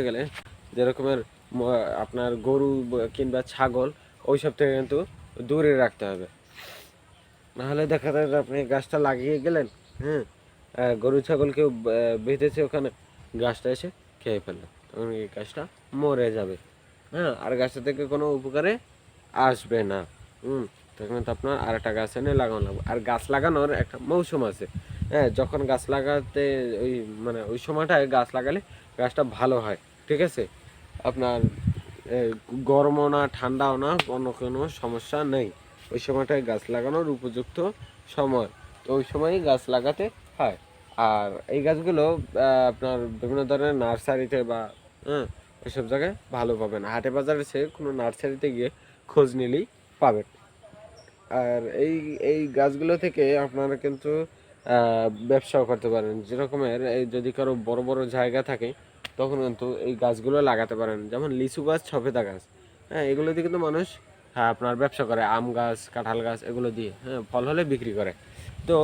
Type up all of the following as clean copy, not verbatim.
গেলে যেরকমের আপনার গরু কিংবা ছাগল ওইসব থেকে কিন্তু দূরে রাখতে হবে। নাহলে দেখা যায় যে আপনি গাছটা লাগিয়ে গেলেন, হ্যাঁ, গরু ছাগল কেউ বেঁধেছে ওখানে, গাছটা এসে খেয়ে ফেললো, তখন এই গাছটা মরে যাবে। হ্যাঁ, আর গাছটা থেকে কোনো উপকারে আসবে না। তখন তো আপনার আর একটা গাছ এনে লাগানো লাগবে। আর গাছ লাগানোর একটা মৌসুম আছে। হ্যাঁ, যখন গাছ লাগাতে ওই মানে ওই সময়টায় গাছ লাগালে গাছটা ভালো হয়। ঠিক আছে, আপনার গরমও না ঠান্ডাও না, অন্য কোনো সমস্যা নেই। ওই সময়টায় গাছ লাগানোর উপযুক্ত সময়, তো ওই সময়ই গাছ লাগাতে হয়। আর এই গাছগুলো আপনার বিভিন্ন ধরনের নার্সারিতে বা হ্যাঁ ওইসব জায়গায় ভালো পাবেন। হাটে বাজারে সে কোনো নার্সারিতে গিয়ে খোঁজ নিলেই পাবেন। আর এই গাছগুলো থেকে আপনারা কিন্তু ব্যবসাও করতে পারেন। যেরকমের এই যদি কারো বড় বড় জায়গা থাকে তখন কিন্তু এই গাছগুলো লাগাতে পারেন, যেমন লিচু গাছ, সফেদা গাছ। হ্যাঁ, এগুলো দিয়ে কিন্তু মানুষ আপনার ব্যবসা করে। আম গাছ, কাঁঠাল গাছ এগুলো দিয়ে হ্যাঁ ফল হলে বিক্রি করে। তো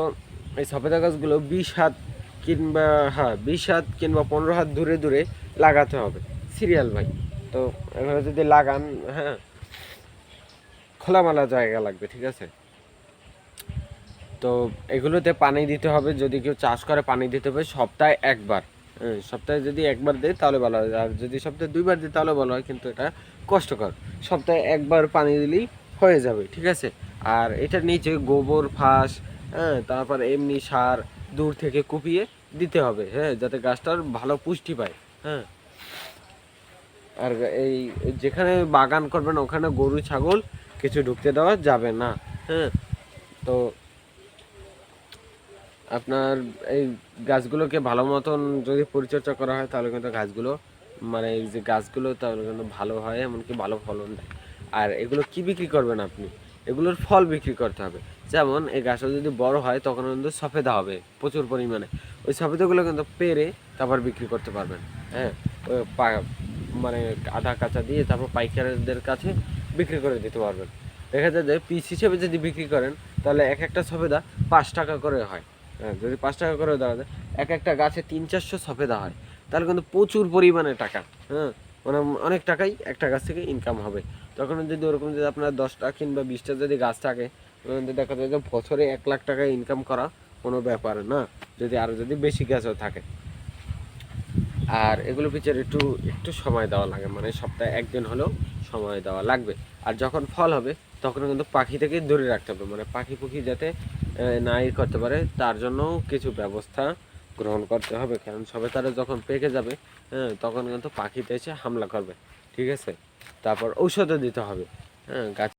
এই সফেদা গাছগুলো 20 হাত কিংবা 20 হাত কিংবা 15 হাত দূরে দূরে লাগাতে হবে, সিরিয়াল ভাই। তো এভাবে যদি লাগান, হ্যাঁ, খোলামেলা জায়গা লাগবে, ঠিক আছে। তো এগুলোতে পানি দিতে হবে, যদি কেউ চাষ করে পানি দিতে হবে সপ্তাহে একবার। হ্যাঁ, সপ্তাহে যদি একবার দেয় তাহলে ভালো হয়, আর যদি সপ্তাহে 2বার দিই তাহলে ভালো হয়, কিন্তু এটা কষ্টকর। সপ্তাহে একবার পানি দিলেই হয়ে যাবে, ঠিক আছে। আর এটার নিচে গোবর ফাঁস, হ্যাঁ, তারপর এমনি সার দূর থেকে কুপিয়ে দিতে হবে, হ্যাঁ, যাতে গাছটার ভালো পুষ্টি পায়। হ্যাঁ, আর এই যেখানে বাগান করবেন ওখানে গরু ছাগল কিছু ঢুকতে দেওয়া যাবে না। হ্যাঁ, তো আপনার এই গাছগুলোকে ভালো মতন যদি পরিচর্যা করা হয় তাহলে কিন্তু গাছগুলো মানে এই যে গাছগুলো তাহলে কিন্তু ভালো হয়, এমনকি ভালো ফলন দেয়। আর এগুলো কি বিক্রি করবেন আপনি? এগুলোর ফল বিক্রি করতে হবে। যেমন এই গাছটা যদি বড় হয় তখন কিন্তু সফেদা হবে প্রচুর পরিমাণে। ওই সফেদাগুলো কিন্তু পেরে তারপর বিক্রি করতে পারবেন। হ্যাঁ, মানে আধা কাঁচা দিয়ে তারপর পাইকারদের কাছে বিক্রি করে দিতে পারবেন। দেখা যায় যে পিস হিসেবে যদি বিক্রি করেন তাহলে এক একটা সফেদা 5 টাকা করে হয়। হ্যাঁ, যদি 5 টাকা করে দেওয়া যায়, এক একটা গাছে 300-400 সফেদা হয়, তাহলে কিন্তু প্রচুর পরিমাণে টাকা। হ্যাঁ, মানে অনেক টাকাই একটা গাছ থেকে ইনকাম হবে। তখন যদি ওরকম যদি আপনার 10টা কিংবা 20টা যদি গাছ থাকে, দেখা যায় যে বছরে 1 লাখ টাকা ইনকাম করা কোনো ব্যাপার না, যদি আরও যদি বেশি গাছও থাকে। আর এগুলো পিছনে একটু একটু সময় দেওয়া লাগে, মানে সপ্তাহে একদিন হলেও সময় দেওয়া লাগবে। আর যখন ফল হবে তখন কিন্তু পাখি থেকে দূরে রাখতে হবে, মানে পাখি পুখি যাতে নাই করতে পারে তার জন্য কিছু ব্যবস্থা গ্রহণ করতে হবে। কারণ সবে তারা যখন পেকে যাবে, হ্যাঁ, তখন কিন্তু পাখিতে এসে হামলা করবে, ঠিক আছে। তারপর ঔষধও দিতে হবে, হ্যাঁ, গাছ